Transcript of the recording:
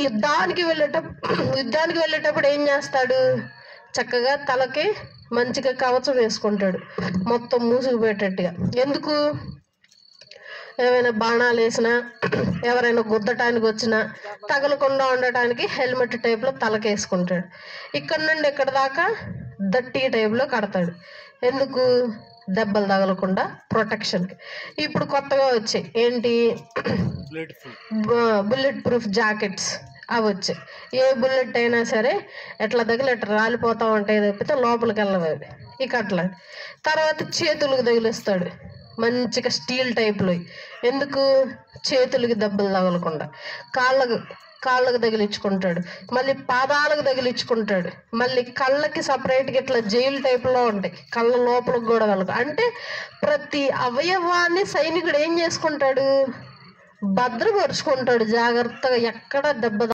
యుద్ధానికి వెళ్ళేటప్పుడు ఏం చేస్తాడు? చక్కగా తలకి మంచిగా కవచం వేసుకుంటాడు, మొత్తం మూసుకుపోయేటట్టుగా. ఎందుకు? ఏమైనా బాణాలు వేసినా, ఎవరైనా గుద్దటానికి వచ్చినా తగలకుండా ఉండటానికి హెల్మెట్ టైప్లో తలకేసుకుంటాడు. ఇక్కడ నుండి ఇక్కడ దాకా దట్టి టైప్లో కడతాడు. ఎందుకు? దెబ్బలు తగలకుండా ప్రొటెక్షన్కి. ఇప్పుడు కొత్తగా వచ్చాయి ఏంటి? బుల్లెట్ ప్రూఫ్ జాకెట్స్ అవి వచ్చాయి. ఏ బుల్లెట్ అయినా సరే ఎట్లా తగిలి ఎట్లా రాలిపోతా ఉంటాయి తప్పితే లోపలికి వెళ్ళవు అవి. ఇక అట్లా తర్వాత చేతులకు తగిలిస్తాడు మంచిగా స్టీల్ టైప్లో. ఎందుకు? చేతులకి దెబ్బలు తగలకుండా. కాళ్ళకు తగిలించుకుంటాడు, మళ్ళీ పాదాలకు తగిలించుకుంటాడు, మళ్ళీ కళ్ళకి సపరేట్గా ఇట్లా జైలు టైప్లో ఉంటాయి, కళ్ళ లోపలికి కూడా వెళ్ళకు. అంటే ప్రతి అవయవాన్ని సైనికుడు ఏం చేసుకుంటాడు? భద్రపరుచుకుంటాడు జాగ్రత్తగా, ఎక్కడ దెబ్బ